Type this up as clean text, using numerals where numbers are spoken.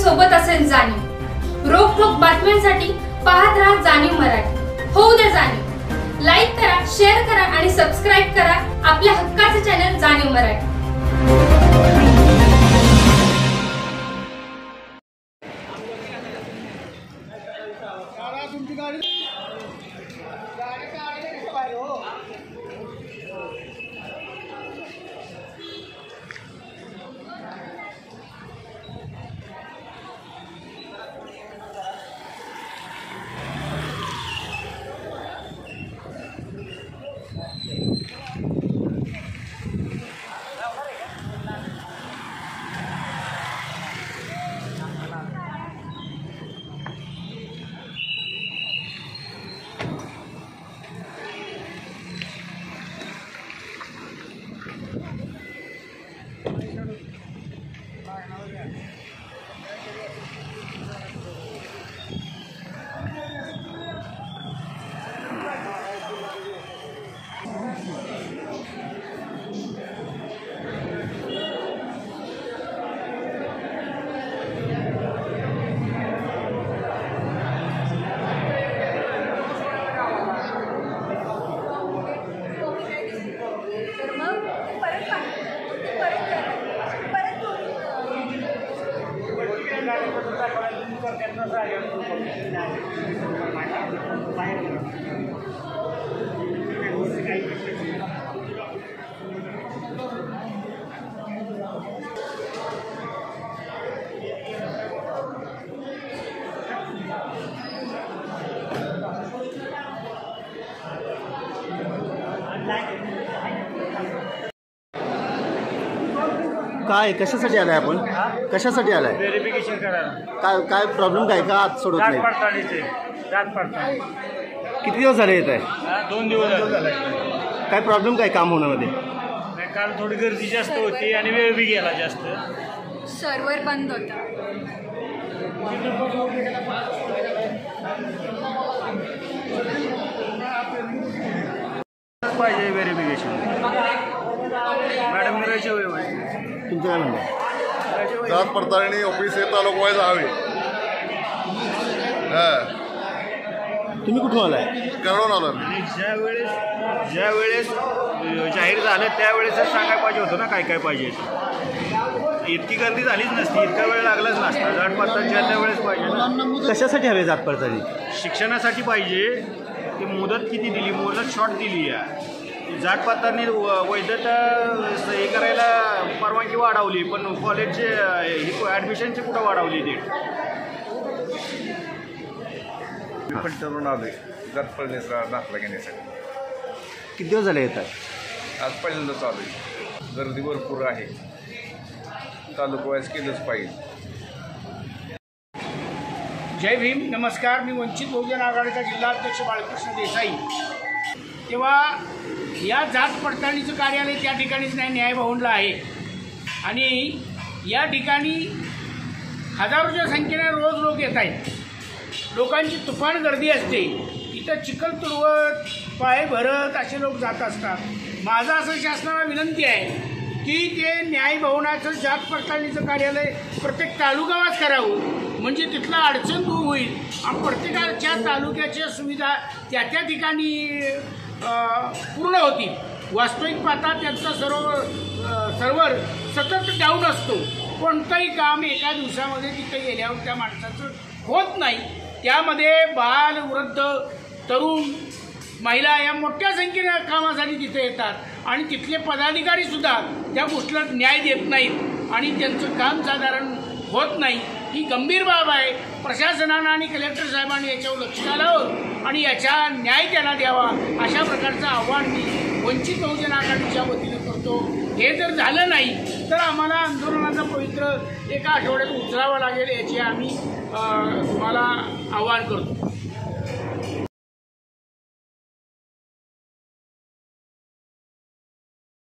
सोबत असेल जाणीव। रोखोक बातम्यांसाठी पाहत राहा जाणीव मराठी। होऊ दे जाणीव। लाईक करा, शेअर करा आणि सबस्क्राइब करा आपल्या हक्काचे चॅनल जाणीव मराठी। काय कशासाठी आलाय आपण? कशासाठी आलाय? व्हेरिफिकेशन करायला। काय प्रॉब्लेम काय का आज सोडत नाही? जात पडताळणी किती दिवस झाले येत आहे? 2 दिवस झाले। काय प्रॉब्लेम काय काम होण्यामध्ये? काल थोडी गर्दी जास्त होती आणि वेळ बी गेला जास्त। सर्व्हर बंद होता। पाहिजे व्हेरिफिकेशन। मॅडम निरायच्या वेळ तुमचं काय म्हणणं? जात पडताळणी ऑफिस हे तालुका वाईज हवे। तुम्ही कुठून आलाय? कळवून आलो आणि ज्या वेळेस जाहीर झालं त्यावेळेसच सांगायला पाहिजे होतं ना काय काय पाहिजे। इतकी गर्दी झालीच नसती, इतका वेळ लागलाच नसता। जात पडताळणी त्या वेळेस पाहिजे ना। कशासाठी हवे जात पडताळणी? शिक्षणासाठी पाहिजे। ती मुदत किती दिली? मुदत शॉर्ट दिली आहे। जात पडताळणी वैधता हे करायला परवानगी वाढवली, पण कॉलेजचे ॲडमिशनची कुठं वाढवली डेट? मी पण ठरवून आलोय जात पडताळणीचा दाखला घेण्यासाठी। किती दिवस झाले येत आहे? आज पहिल्यांदा चालू आहे। गर्दी भरपूर आहे, तालुका वाईज केलंच पाहिजे। जय भीम, नमस्कार। मी वंचित बहुजन आघाडीचा जिल्हाध्यक्ष बाळकृष्ण देसाई। तेव्हा या जात पडताळणीचं कार्यालय त्या ठिकाणीच नाही, न्यायभवनला आहे आणि या ठिकाणी हजारोच्या संख्येने रोज लोक येत आहेत। लोकांची तुफान गर्दी असते। इथं चिखल तुडवत पाय भरत असे लोक जात असतात। माझं असं शासनाला विनंती आहे की ते न्यायभवनाचं जात पडताळणीचं कार्यालय प्रत्येक तालुक्यात करावं, म्हणजे तिथला अडचण दूर होईल आणि प्रत्येकाच्या तालुक्याच्या सुविधा त्या त्या ठिकाणी पूर्ण होतील। वास्तविक पाहता त्यांचा सर्व्हर सतत डाऊन असतो। कोणतंही काम एका दिवसामध्ये तिथे गेल्यावर त्या माणसाचं होत नाही। त्यामध्ये बाल, वृद्ध, तरुण, महिला या मोठ्या संख्येने कामासाठी तिथे येतात आणि तिथले पदाधिकारीसुद्धा त्या गोष्टीला न्याय देत नाहीत आणि त्यांचं काम साधारण होत नाही। ही गंभीर बाब आहे। प्रशासनानं आणि कलेक्टर साहेबांनी याच्यावर लक्ष घालावं आणि याचा न्याय त्यांना द्यावा, अशा प्रकारचं आव्हान मी वंचित बहुजन आघाडीच्या वतीने करतो। हे जर झालं नाही तर आम्हाला आंदोलनाचा पवित्र एका आठवड्यात उचलावा लागेल, याची आम्ही तुम्हाला आवाहन करतो।